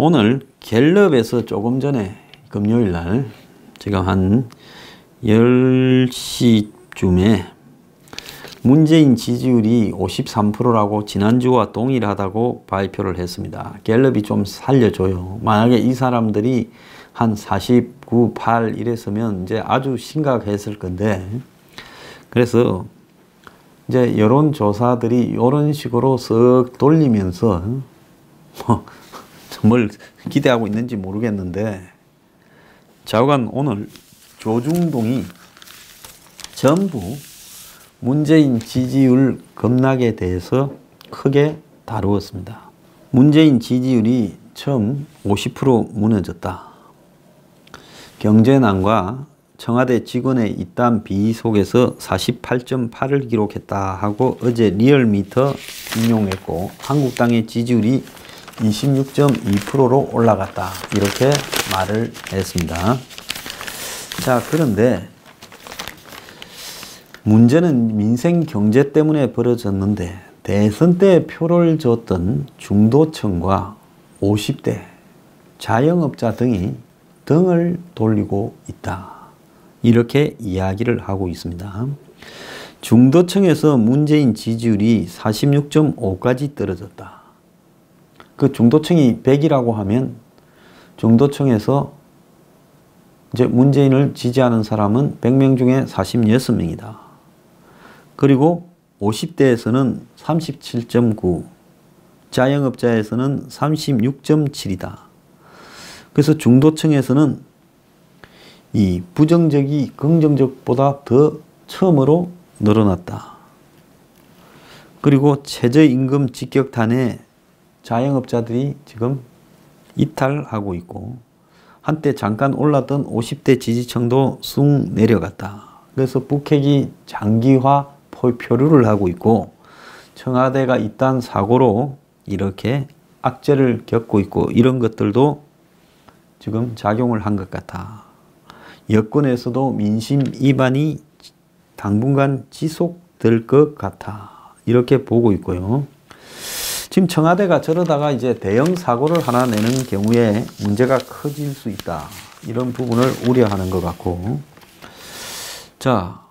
오늘 갤럽에서 조금 전에 금요일 날 제가 한 10시쯤에 문재인 지지율이 53%라고 지난주와 동일하다고 발표를 했습니다. 갤럽이 좀 살려줘요. 만약에 이 사람들이 한 49, 8 이랬으면 이제 아주 심각했을 건데, 그래서 이제 여론조사들이 이런 식으로 쓱 돌리면서 뭘 기대하고 있는지 모르겠는데, 좌우간 오늘 조중동이 전부 문재인 지지율 급락에 대해서 크게 다루었습니다. 문재인 지지율이 처음 50% 무너졌다. 경제난과 청와대 직원의 이딴 비위 속에서 48.8을 기록했다 하고 어제 리얼미터 인용했고, 한국당의 지지율이 26.2%로 올라갔다, 이렇게 말을 했습니다. 자, 그런데 문제는 민생 경제 때문에 벌어졌는데, 대선 때 표를 줬던 중도층과 50대 자영업자 등이 등을 돌리고 있다, 이렇게 이야기를 하고 있습니다. 중도층에서 문재인 지지율이 46.5까지 떨어졌다. 그 중도층이 100이라고 하면 중도층에서 이제 문재인을 지지하는 사람은 100명 중에 46명이다. 그리고 50대에서는 37.9, 자영업자에서는 36.7이다. 그래서 중도층에서는 이 부정적이 긍정적보다 더 처음으로 늘어났다. 그리고 최저임금 직격탄에 자영업자들이 지금 이탈하고 있고, 한때 잠깐 올랐던 50대 지지층도 쑥 내려갔다. 그래서 북핵이 장기화 표류를 하고 있고, 청와대가 이딴 사고로 이렇게 악재를 겪고 있고, 이런 것들도 지금 작용을 한 것 같다. 여권에서도 민심 이반이 당분간 지속될 것 같아, 이렇게 보고 있고요. 지금 청와대가 저러다가 이제 대형 사고를 하나 내는 경우에 문제가 커질 수 있다, 이런 부분을 우려하는 것 같고, 자,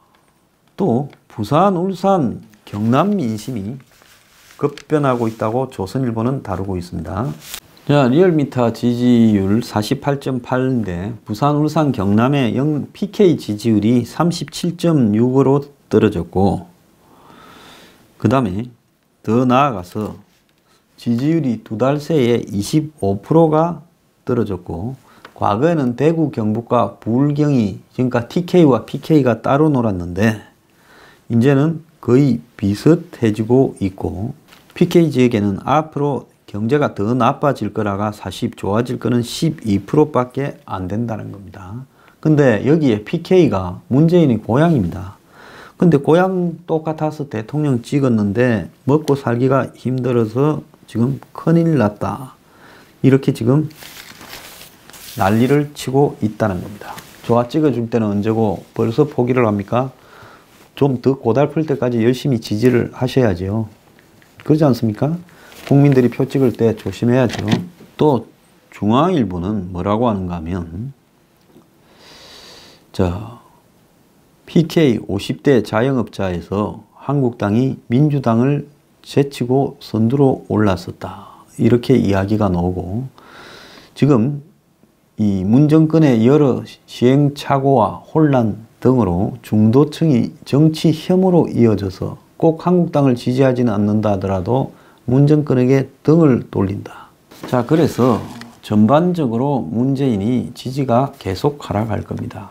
또 부산, 울산, 경남 민심이 급변하고 있다고 조선일보는 다루고 있습니다. 자, 리얼미터 지지율 48.8인데 부산, 울산, 경남의 PK 지지율이 37.6으로 떨어졌고, 그 다음에 더 나아가서 지지율이 두 달 새에 25%가 떨어졌고, 과거에는 대구, 경북과 부울경이, 그러니까 TK와 PK가 따로 놀았는데 이제는 거의 비슷해지고 있고, PK 지역에는 앞으로 경제가 더 나빠질 거라가 40, 좋아질 거는 12%밖에 안 된다는 겁니다. 근데 여기에 PK가 문재인의 고향입니다. 근데 고향 똑같아서 대통령 찍었는데 먹고 살기가 힘들어서 지금 큰일 났다, 이렇게 지금 난리를 치고 있다는 겁니다. 좋아 찍어줄 때는 언제고 벌써 포기를 합니까? 좀 더 고달플 때까지 열심히 지지를 하셔야죠. 그러지 않습니까? 국민들이 표 찍을 때 조심해야죠. 또 중앙일보는 뭐라고 하는가 하면, 자, PK 50대 자영업자에서 한국당이 민주당을 제치고 선두로 올랐었다, 이렇게 이야기가 나오고, 지금 이 문정권의 여러 시행착오와 혼란 등으로 중도층이 정치 혐오로 이어져서 꼭 한국당을 지지하지는 않는다 하더라도 문정권에게 등을 돌린다. 자, 그래서 전반적으로 문재인이 지지가 계속 하락할 겁니다.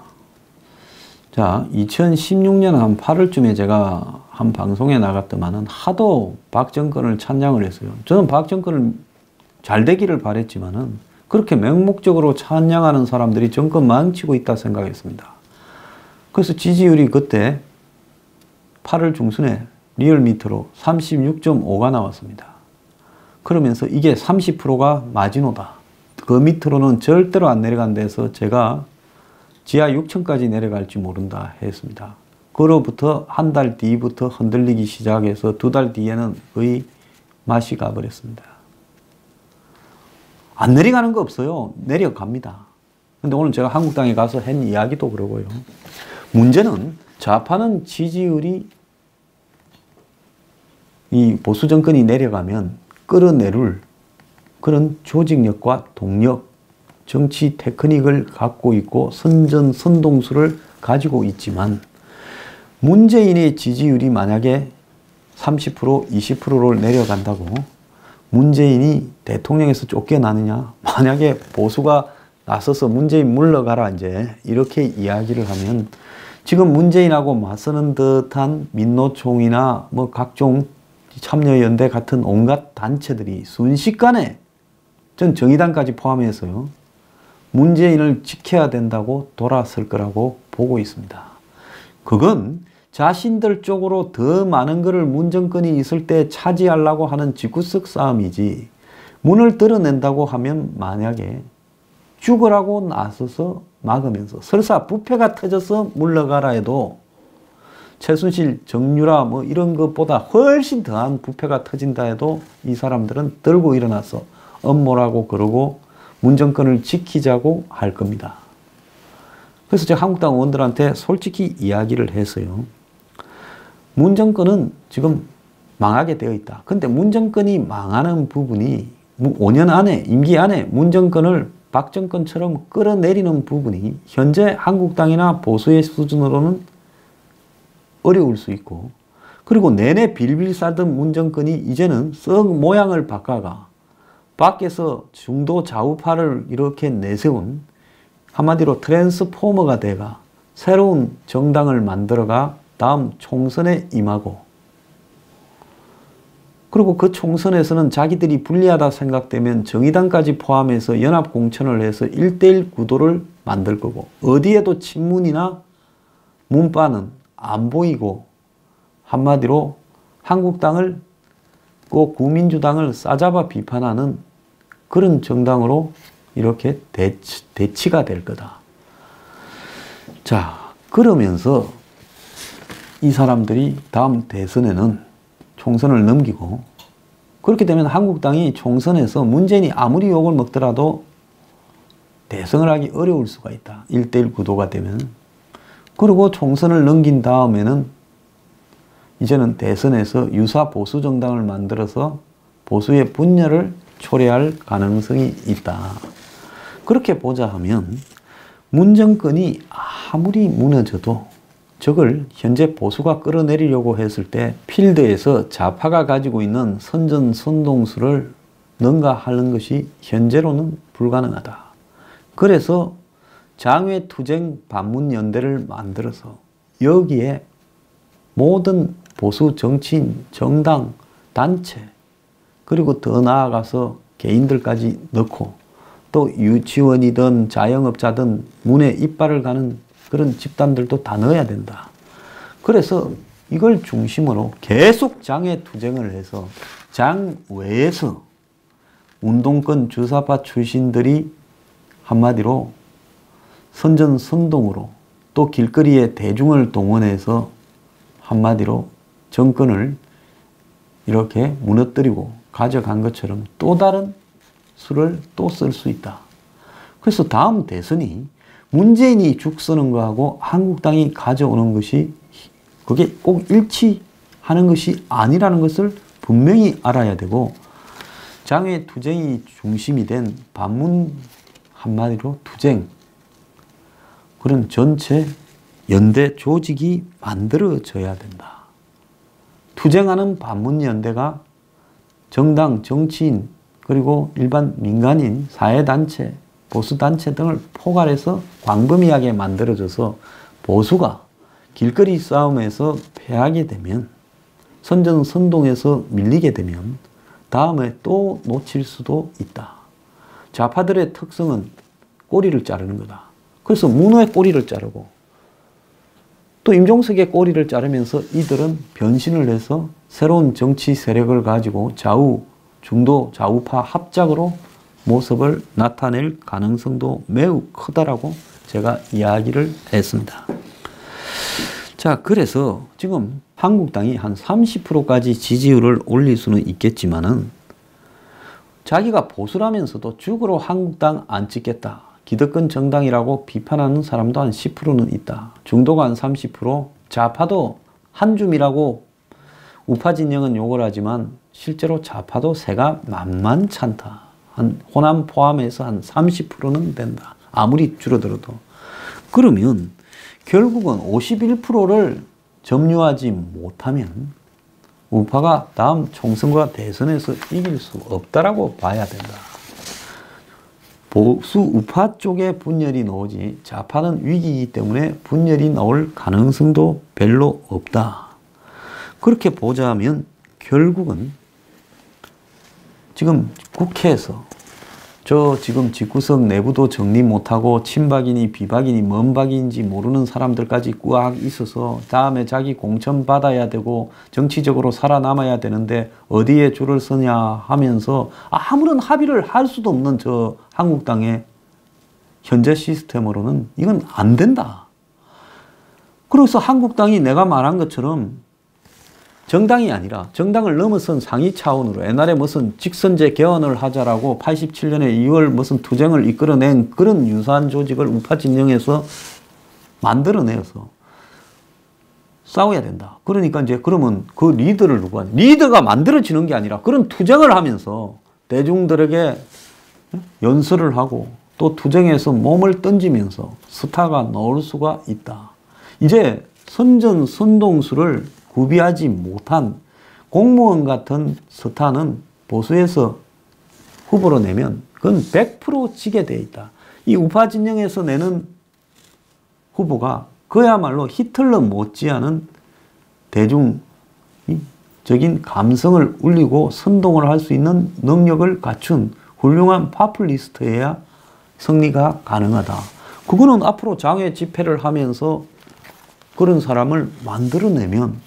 자, 2016년 한 8월쯤에 제가 한 방송에 나갔더만은 하도 박정권을 찬양을 했어요. 저는 박정권을 잘 되기를 바랬지만은 그렇게 맹목적으로 찬양하는 사람들이 정권 망치고 있다 생각했습니다. 그래서 지지율이 그때 8월 중순에 리얼미터로 36.5가 나왔습니다. 그러면서 이게 30%가 마지노다, 그 밑으로는 절대로 안 내려간다 해서 제가 지하 6층까지 내려갈지 모른다 했습니다. 그로부터 한 달 뒤부터 흔들리기 시작해서 두 달 뒤에는 거의 맛이 가버렸습니다. 안 내려가는 거 없어요. 내려갑니다. 근데 오늘 제가 한국당에 가서 한 이야기도 그러고요. 문제는 좌파는 지지율이 이 보수 정권이 내려가면 끌어내릴 그런 조직력과 동력, 정치 테크닉을 갖고 있고 선전선동수를 가지고 있지만 문재인의 지지율이 만약에 30%, 20%를 내려간다고 문재인이 대통령에서 쫓겨나느냐? 만약에 보수가 나서서 문재인 물러가라 이제 이렇게 이야기를 하면 지금 문재인하고 맞서는 듯한 민노총이나 뭐 각종 참여연대 같은 온갖 단체들이 순식간에 전 정의당까지 포함해서요. 문재인을 지켜야 된다고 돌아설 거라고 보고 있습니다. 그건 자신들 쪽으로 더 많은 것을 문정권이 있을 때 차지하려고 하는 집구석 싸움이지 문을 드러낸다고 하면 만약에 죽으라고 나서서 막으면서 설사 부패가 터져서 물러가라 해도 최순실, 정유라 뭐 이런 것보다 훨씬 더한 부패가 터진다 해도 이 사람들은 들고 일어나서 업무라고 그러고 문정권을 지키자고 할 겁니다. 그래서 제가 한국당 의원들한테 솔직히 이야기를 했어요. 문정권은 지금 망하게 되어 있다. 근데 문정권이 망하는 부분이 5년 안에, 임기 안에 문정권을 박정권처럼 끌어내리는 부분이 현재 한국당이나 보수의 수준으로는 어려울 수 있고, 그리고 내내 빌빌 싸던 문정권이 이제는 썩 모양을 바꿔가 밖에서 중도 좌우파를 이렇게 내세운 한마디로 트랜스포머가 돼가 새로운 정당을 만들어가 다음 총선에 임하고, 그리고 그 총선에서는 자기들이 불리하다 생각되면 정의당까지 포함해서 연합공천을 해서 1대1 구도를 만들 거고, 어디에도 친문이나 문바는 안 보이고 한마디로 한국당을 꼭 국민주당을 싸잡아 비판하는 그런 정당으로 이렇게 대치가 될 거다. 자, 그러면서 이 사람들이 다음 대선에는 총선을 넘기고, 그렇게 되면 한국당이 총선에서 문재인이 아무리 욕을 먹더라도 대선을 하기 어려울 수가 있다. 1대1 구도가 되면. 그리고 총선을 넘긴 다음에는 이제는 대선에서 유사 보수 정당을 만들어서 보수의 분열을 초래할 가능성이 있다. 그렇게 보자 하면 문정권이 아무리 무너져도 저걸 현재 보수가 끌어내리려고 했을 때 필드에서 좌파가 가지고 있는 선전선동수를 능가하는 것이 현재로는 불가능하다. 그래서 장외투쟁 반문연대를 만들어서 여기에 모든 보수 정치인, 정당, 단체, 그리고 더 나아가서 개인들까지 넣고 또 유치원이든 자영업자든 문에 이빨을 가는 그런 집단들도 다 넣어야 된다. 그래서 이걸 중심으로 계속 장외투쟁을 해서 장외에서 운동권 주사파 출신들이 한마디로 선전선동으로 또 길거리에 대중을 동원해서 한마디로 정권을 이렇게 무너뜨리고 가져간 것처럼 또 다른 수를 또 쓸 수 있다. 그래서 다음 대선이 문재인이 죽 서는 거하고 한국당이 가져오는 것이 그게 꼭 일치하는 것이 아니라는 것을 분명히 알아야 되고, 장외투쟁이 중심이 된 반문 한마디로 투쟁, 그런 전체 연대 조직이 만들어져야 된다. 투쟁하는 반문연대가 정당, 정치인, 그리고 일반 민간인, 사회단체, 보수단체 등을 포괄해서 광범위하게 만들어져서 보수가 길거리 싸움에서 패하게 되면, 선전선동에서 밀리게 되면 다음에 또 놓칠 수도 있다. 좌파들의 특성은 꼬리를 자르는 거다. 그래서 문호의 꼬리를 자르고 또 임종석의 꼬리를 자르면서 이들은 변신을 해서 새로운 정치 세력을 가지고 좌우, 중도, 좌우파 합작으로 모습을 나타낼 가능성도 매우 크다라고 제가 이야기를 했습니다. 자, 그래서 지금 한국당이 한 30%까지 지지율을 올릴 수는 있겠지만은 자기가 보수라면서도 죽으로 한국당 안 찍겠다. 기득권 정당이라고 비판하는 사람도 한 10%는 있다. 중도가 한 30%, 좌파도 한 줌이라고 우파 진영은 욕을 하지만 실제로 좌파도 세가 만만찮다. 한 호남 포함해서 한 30%는 된다. 아무리 줄어들어도. 그러면 결국은 51%를 점유하지 못하면 우파가 다음 총선과 대선에서 이길 수 없다라고 봐야 된다. 보수 우파 쪽에 분열이 나오지 좌파는 위기이기 때문에 분열이 나올 가능성도 별로 없다. 그렇게 보자면 결국은 지금 국회에서 저 지금 집구석 내부도 정리 못하고 친박이니 비박이니 뭔 박인지 모르는 사람들까지 꽉 있어서 다음에 자기 공천 받아야 되고 정치적으로 살아남아야 되는데 어디에 줄을 서냐 하면서 아무런 합의를 할 수도 없는 저 한국당의 현재 시스템으로는 이건 안 된다. 그래서 한국당이 내가 말한 것처럼 정당이 아니라 정당을 넘어선 상위 차원으로 옛날에 무슨 직선제 개헌을 하자라고 87년에 2월 무슨 투쟁을 이끌어낸 그런 유사한 조직을 우파 진영에서 만들어내서 싸워야 된다. 그러니까 이제 그러면 그 리더를 누가 하냐. 리더가 만들어지는 게 아니라 그런 투쟁을 하면서 대중들에게 연설을 하고 또 투쟁에서 몸을 던지면서 스타가 나올 수가 있다. 이제 선전선동수를 구비하지 못한 공무원 같은 스타는 보수에서 후보로 내면 그건 100% 지게 돼 있다. 이 우파 진영에서 내는 후보가 그야말로 히틀러 못지않은 대중적인 감성을 울리고 선동을 할 수 있는 능력을 갖춘 훌륭한 파퓰리스트여야 승리가 가능하다. 그거는 앞으로 장외 집회를 하면서 그런 사람을 만들어내면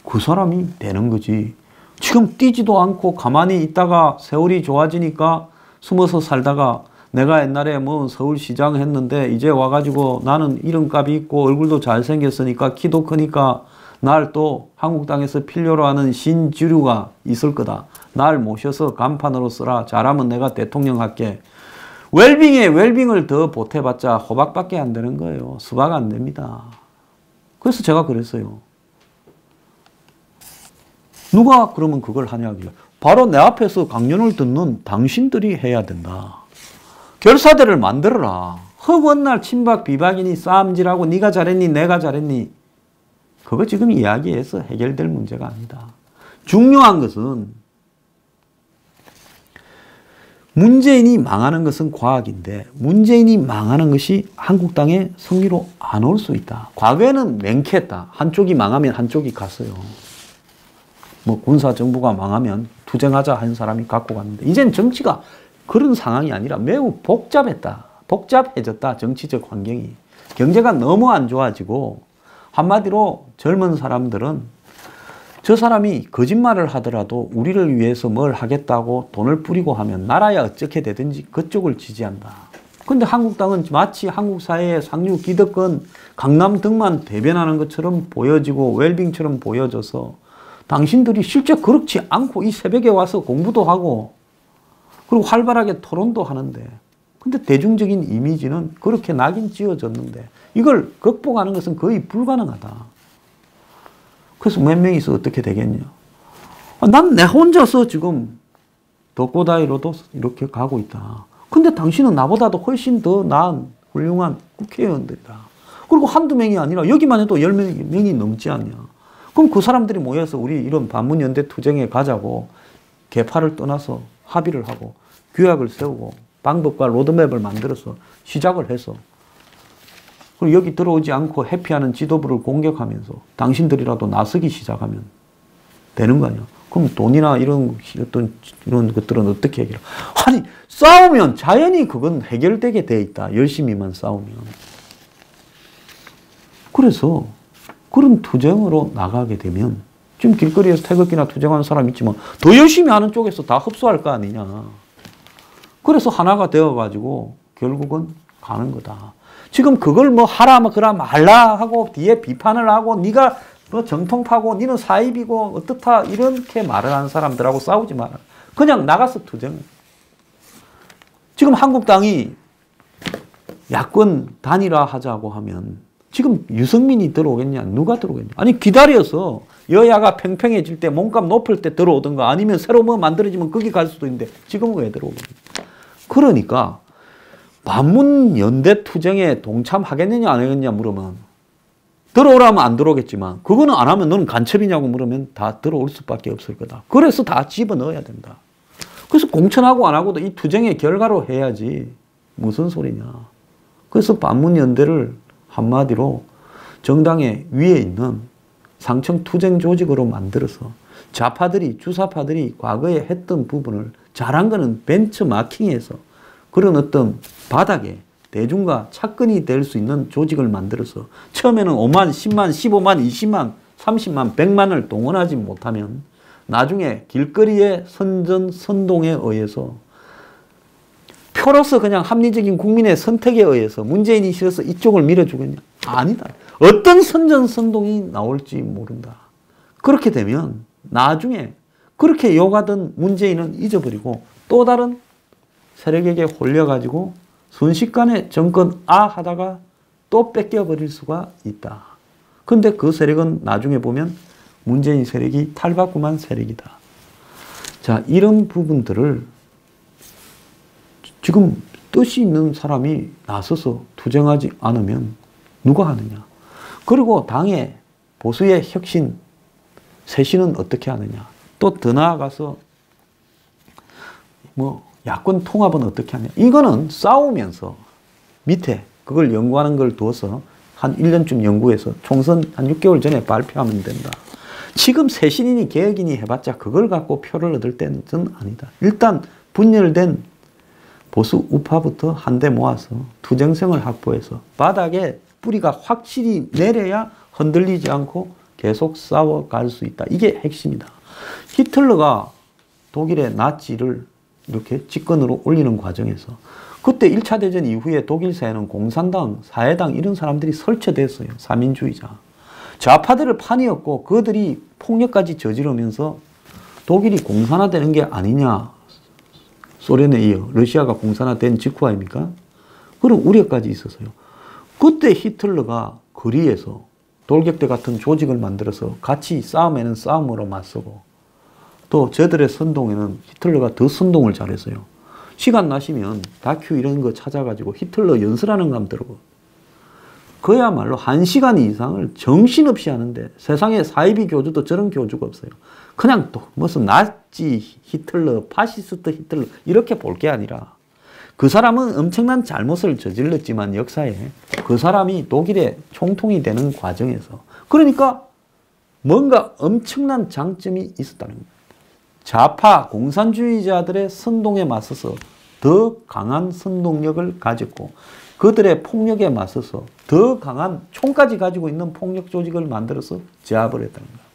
그 사람이 되는 거지. 지금 뛰지도 않고 가만히 있다가 세월이 좋아지니까 숨어서 살다가 내가 옛날에 뭐 서울시장 했는데 이제 와가지고 나는 이름값이 있고 얼굴도 잘생겼으니까 키도 크니까 날 또 한국당에서 필요로 하는 신주류가 있을 거다. 날 모셔서 간판으로 써라. 잘하면 내가 대통령 할게. 웰빙에 웰빙을 더 보태봤자 호박밖에 안 되는 거예요. 수박 안 됩니다. 그래서 제가 그랬어요. 누가 그러면 그걸 하냐고요. 바로 내 앞에서 강연을 듣는 당신들이 해야 된다. 결사대를 만들어라. 허구한 친박 비박이니 싸움질하고 네가 잘했니 내가 잘했니. 그거 지금 이야기해서 해결될 문제가 아니다. 중요한 것은 문재인이 망하는 것은 과학인데 문재인이 망하는 것이 한국당의 승리로 안 올 수 있다. 과거에는 맹쾌했다. 한쪽이 망하면 한쪽이 갔어요. 뭐 군사정부가 망하면 투쟁하자 한 사람이 갖고 갔는데 이젠 정치가 그런 상황이 아니라 매우 복잡했다. 복잡해졌다. 정치적 환경이. 경제가 너무 안 좋아지고 한마디로 젊은 사람들은 저 사람이 거짓말을 하더라도 우리를 위해서 뭘 하겠다고 돈을 뿌리고 하면 나라야 어떻게 되든지 그쪽을 지지한다. 근데 한국당은 마치 한국 사회의 상류 기득권 강남 등만 대변하는 것처럼 보여지고 웰빙처럼 보여져서 당신들이 실제 그렇지 않고 이 새벽에 와서 공부도 하고 그리고 활발하게 토론도 하는데 근데 대중적인 이미지는 그렇게 낙인 찍어졌는데 이걸 극복하는 것은 거의 불가능하다. 그래서 몇 명이서 어떻게 되겠냐. 난 내 혼자서 지금 덕고다이로도 이렇게 가고 있다. 근데 당신은 나보다도 훨씬 더 나은 훌륭한 국회의원들이다. 그리고 한두 명이 아니라 여기만 해도 10명이 넘지 않냐. 그럼 그 사람들이 모여서 우리 이런 반문연대 투쟁에 가자고 개파를 떠나서 합의를 하고 규약을 세우고 방법과 로드맵을 만들어서 시작을 해서 그리고 여기 들어오지 않고 회피하는 지도부를 공격하면서 당신들이라도 나서기 시작하면 되는 거 아니야. 그럼 돈이나 이런 것들은 어떻게 해결해? 아니 싸우면 자연히 그건 해결되게 돼 있다. 열심히만 싸우면. 그래서 그런 투쟁으로 나가게 되면 지금 길거리에서 태극기나 투쟁하는 사람 있지만 더 열심히 하는 쪽에서 다 흡수할 거 아니냐. 그래서 하나가 되어가지고 결국은 가는 거다. 지금 그걸 뭐 하라 그라 말라 하고 뒤에 비판을 하고 네가 뭐 정통파고 니는 사입이고 어떻다 이렇게 말을 하는 사람들하고 싸우지 마라. 그냥 나가서 투쟁. 지금 한국당이 야권 단일화하자고 하면 지금 유승민이 들어오겠냐? 누가 들어오겠냐? 아니 기다려서 여야가 팽팽해질 때 몸값 높을 때 들어오든가 아니면 새로 뭐 만들어지면 거기 갈 수도 있는데 지금은 왜 들어오겠냐? 그러니까 반문연대 투쟁에 동참하겠느냐 안 하겠느냐 물으면 들어오라면 안 들어오겠지만 그거는 안 하면 너는 간첩이냐고 물으면 다 들어올 수밖에 없을 거다. 그래서 다 집어넣어야 된다. 그래서 공천하고 안 하고도 이 투쟁의 결과로 해야지 무슨 소리냐. 그래서 반문연대를 한마디로 정당의 위에 있는 상층 투쟁 조직으로 만들어서 좌파들이 주사파들이 과거에 했던 부분을 잘한 거는 벤처마킹해서 그런 어떤 바닥에 대중과 착근이 될 수 있는 조직을 만들어서 처음에는 5만, 10만, 15만, 20만, 30만, 100만을 동원하지 못하면 나중에 길거리의 선전, 선동에 의해서 표로서 그냥 합리적인 국민의 선택에 의해서 문재인이 싫어서 이쪽을 밀어주겠냐? 아니다. 어떤 선전선동이 나올지 모른다. 그렇게 되면 나중에 그렇게 욕하던 문재인은 잊어버리고 또 다른 세력에게 홀려가지고 순식간에 정권 하다가 또 뺏겨버릴 수가 있다. 근데 그 세력은 나중에 보면 문재인 세력이 탈바꿈한 세력이다. 자, 이런 부분들을 지금 뜻이 있는 사람이 나서서 투쟁하지 않으면 누가 하느냐. 그리고 당의 보수의 혁신, 쇄신은 어떻게 하느냐. 또 더 나아가서 야권 통합은 어떻게 하냐. 이거는 싸우면서 밑에 그걸 연구하는 걸 두어서 한 1년쯤 연구해서 총선 한 6개월 전에 발표하면 된다. 지금 쇄신이니 개혁이니 해봤자 그걸 갖고 표를 얻을 때는 아니다. 일단 분열된 보수 우파부터 한데 모아서 투쟁성을 확보해서 바닥에 뿌리가 확실히 내려야 흔들리지 않고 계속 싸워갈 수 있다. 이게 핵심이다. 히틀러가 독일의 나치를 이렇게 집권으로 올리는 과정에서 그때 1차 대전 이후에 독일 사회는 공산당, 사회당 이런 사람들이 설치됐어요. 사민주의자. 좌파들을 판이었고 그들이 폭력까지 저지르면서 독일이 공산화되는 게 아니냐. 소련에 이어 러시아가 공산화된 직후 아닙니까? 그런 우려까지 있었어요. 그때 히틀러가 거리에서 돌격대 같은 조직을 만들어서 같이 싸움에는 싸움으로 맞서고 또 저들의 선동에는 히틀러가 더 선동을 잘했어요. 시간 나시면 다큐 이런 거 찾아가지고 히틀러 연설하는 거 한번 들어보. 그야말로 1시간 이상을 정신없이 하는데 세상에 사이비 교주도 저런 교주가 없어요. 그냥 또 무슨 나치 히틀러, 파시스트 히틀러 이렇게 볼 게 아니라 그 사람은 엄청난 잘못을 저질렀지만 역사에 그 사람이 독일의 총통이 되는 과정에서 그러니까 뭔가 엄청난 장점이 있었다는 거예요. 좌파 공산주의자들의 선동에 맞서서 더 강한 선동력을 가졌고 그들의 폭력에 맞서서 더 강한 총까지 가지고 있는 폭력 조직을 만들어서 제압을 했다는 거예요.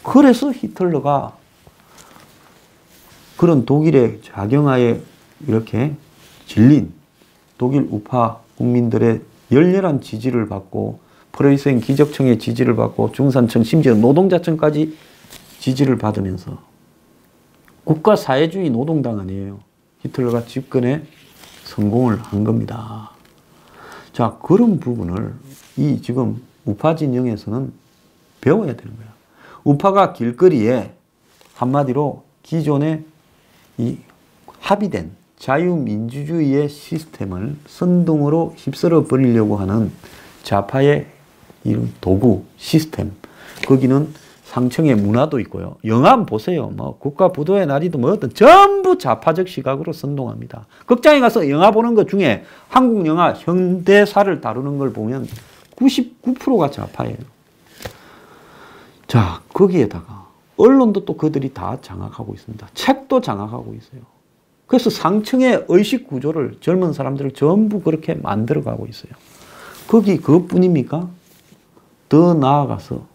그래서 히틀러가 그런 독일의 자경하에 이렇게 질린 독일 우파 국민들의 열렬한 지지를 받고 프로이센 기적청의 지지를 받고 중산층 심지어 노동자층까지 지지를 받으면서 국가사회주의 노동당 아니에요. 히틀러가 집권에 성공을 한 겁니다. 자, 그런 부분을 이 지금 우파 진영에서는 배워야 되는 거야. 우파가 길거리에 한마디로 기존의 이 합의된 자유민주주의의 시스템을 선동으로 휩쓸어 버리려고 하는 좌파의 이런 도구, 시스템, 거기는 상층의 문화도 있고요. 영화 한번 보세요. 국가 부도의 날이도 어떤 전부 좌파적 시각으로 선동합니다. 극장에 가서 영화 보는 것 중에 한국 영화 현대사를 다루는 걸 보면 99%가 좌파예요. 자, 거기에다가 언론도 또 그들이 다 장악하고 있습니다. 책도 장악하고 있어요. 그래서 상층의 의식 구조를 젊은 사람들을 전부 그렇게 만들어가고 있어요. 거기 그것뿐입니까? 더 나아가서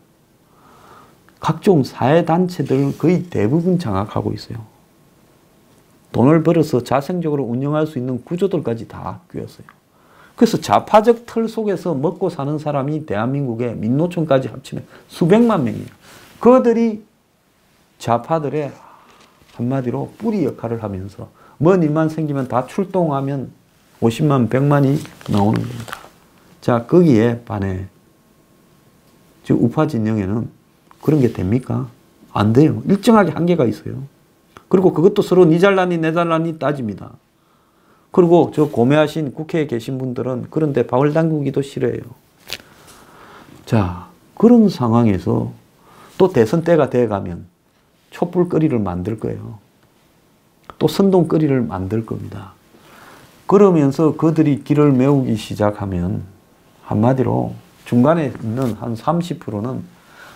각종 사회단체들을 거의 대부분 장악하고 있어요. 돈을 벌어서 자생적으로 운영할 수 있는 구조들까지 다 꿰었어요. 그래서 좌파적 틀 속에서 먹고 사는 사람이 대한민국의 민노총까지 합치면 수백만 명이에요. 그들이 좌파들의 한마디로 뿌리 역할을 하면서 뭔 일만 생기면 다 출동하면 50만, 100만이 나오는 겁니다. 자, 거기에 반해 즉 우파 진영에는 그런 게 됩니까? 안 돼요. 일정하게 한계가 있어요. 그리고 그것도 서로 니 잘나니 내 잘나니 따집니다. 그리고 저 고매하신 국회에 계신 분들은 그런데 발을 담그기도 싫어해요. 자, 그런 상황에서 또 대선 때가 돼가면 촛불거리를 만들 거예요. 또 선동거리를 만들 겁니다. 그러면서 그들이 길을 메우기 시작하면 한마디로 중간에 있는 한 30%는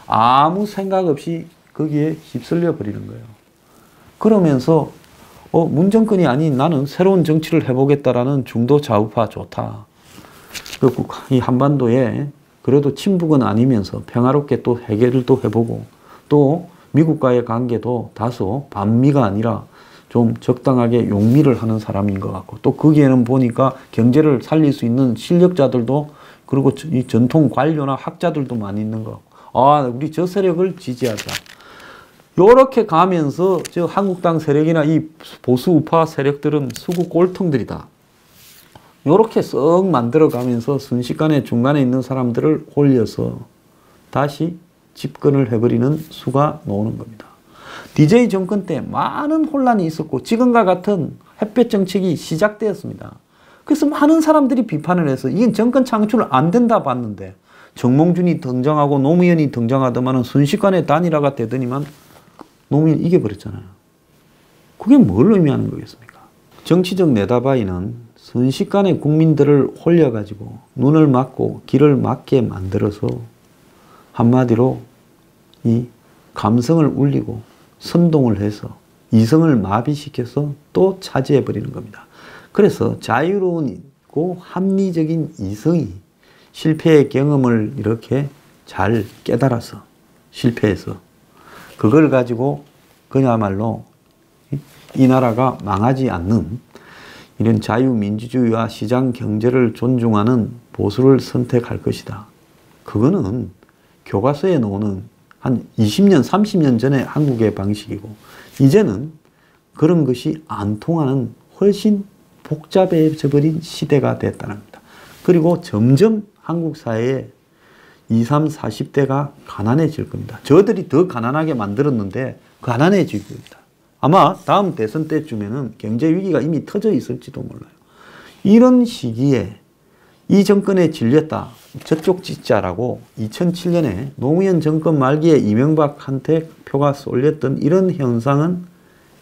아무 생각 없이 거기에 휩쓸려 버리는 거예요. 그러면서 문정권이 아닌 나는 새로운 정치를 해보겠다라는 중도 좌우파 좋다. 이 한반도에 그래도 친북은 아니면서 평화롭게 또 해결을 또 해보고 또 미국과의 관계도 다소 반미가 아니라 좀 적당하게 용미를 하는 사람인 것 같고 또 거기에는 보니까 경제를 살릴 수 있는 실력자들도 그리고 이 전통 관료나 학자들도 많이 있는 것 같고 우리 저 세력을 지지하자. 요렇게 가면서 저 한국당 세력이나 이 보수 우파 세력들은 수구 꼴통들이다. 요렇게 썩 만들어가면서 순식간에 중간에 있는 사람들을 홀려서 다시 집권을 해버리는 수가 나오는 겁니다. DJ 정권 때 많은 혼란이 있었고 지금과 같은 햇볕 정책이 시작되었습니다. 그래서 많은 사람들이 비판을 해서 이건 정권 창출 안 된다 봤는데 정몽준이 등장하고 노무현이 등장하더만은 순식간에 단일화가 되더니만 노무현 이겨버렸잖아요. 그게 뭘 의미하는 거겠습니까? 정치적 내다바이는 순식간에 국민들을 홀려가지고 눈을 막고 길을 막게 만들어서 한마디로 이 감성을 울리고 선동을 해서 이성을 마비시켜서 또 차지해버리는 겁니다. 그래서 자유로운고 합리적인 이성이 실패의 경험을 이렇게 잘 깨달아서 실패해서 그걸 가지고 그야말로 이 나라가 망하지 않는 이런 자유민주주의와 시장 경제를 존중하는 보수를 선택할 것이다. 그거는 교과서에 나오는 한 20년, 30년 전의 한국의 방식이고 이제는 그런 것이 안 통하는 훨씬 복잡해져 버린 시대가 됐다는 겁니다. 그리고 점점 한국 사회에 20, 30, 40대가 가난해질 겁니다. 저들이 더 가난하게 만들었는데 가난해질 겁니다. 아마 다음 대선 때쯤에는 경제 위기가 이미 터져 있을지도 몰라요. 이런 시기에 이 정권에 질렸다. 저쪽 짓자라고 2007년에 노무현 정권 말기에 이명박한테 표가 쏠렸던 이런 현상은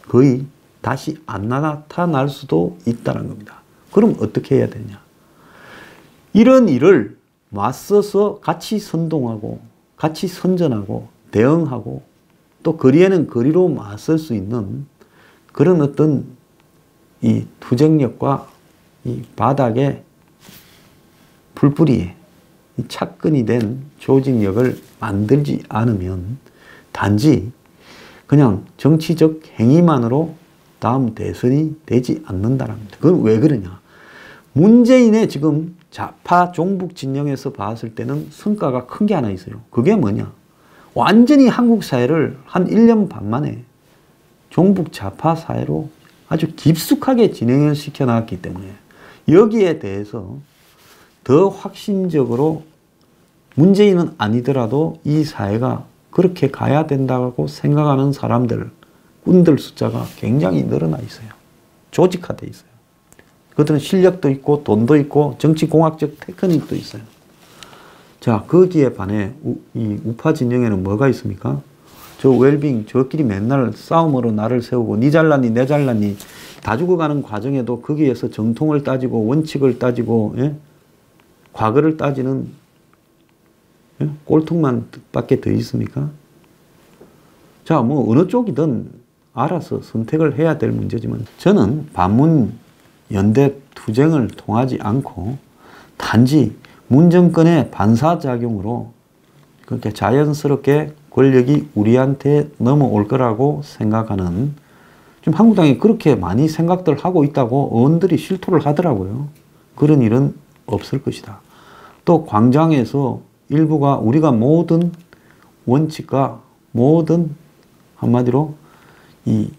거의 다시 안 나타날 수도 있다는 겁니다. 그럼 어떻게 해야 되냐? 이런 일을 맞서서 같이 선동하고 같이 선전하고 대응하고 또 거리에는 거리로 맞설 수 있는 그런 어떤 이 투쟁력과 이 바닥에 풀뿌리에 착근이 된 조직력을 만들지 않으면 단지 그냥 정치적 행위만으로 다음 대선이 되지 않는다는 겁니다. 그건 왜 그러냐? 문재인의 지금 좌파 종북 진영에서 봤을 때는 성과가 큰 게 하나 있어요. 그게 뭐냐? 완전히 한국 사회를 한 1년 반 만에 종북 좌파 사회로 아주 깊숙하게 진행을 시켜놨기 때문에 여기에 대해서 더 확신적으로 문재인은 아니더라도 이 사회가 그렇게 가야 된다고 생각하는 사람들, 꾼들 숫자가 굉장히 늘어나 있어요. 조직화되어 있어요. 그들은 실력도 있고 돈도 있고 정치공학적 테크닉도 있어요. 자, 거기에 반해 이 우파 진영에는 뭐가 있습니까? 저 웰빙, 저끼리 맨날 싸움으로 나를 세우고 니 잘났니 내 잘났니 다 죽어가는 과정에도 거기에서 정통을 따지고 원칙을 따지고 과거를 따지는 꼴통만 밖에 더 있습니까? 자, 뭐 어느 쪽이든 알아서 선택을 해야 될 문제지만 저는 반문 연대 투쟁을 통하지 않고 단지 문정권의 반사작용으로 그렇게 자연스럽게 권력이 우리한테 넘어올 거라고 생각하는 지금 한국당이 그렇게 많이 생각들 하고 있다고 의원들이 실토를 하더라고요. 그런 일은 없을 것이다. 또 광장에서 일부가 우리가 모든 원칙과 모든 한마디로 이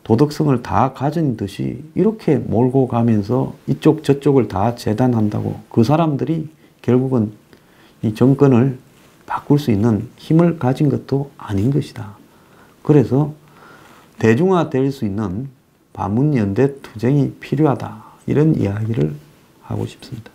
도덕성을 다 가진 듯이 이렇게 몰고 가면서 이쪽 저쪽을 다 재단한다고 그 사람들이 결국은 이 정권을 바꿀 수 있는 힘을 가진 것도 아닌 것이다. 그래서 대중화될 수 있는 반문연대 투쟁이 필요하다. 이런 이야기를 하고 싶습니다.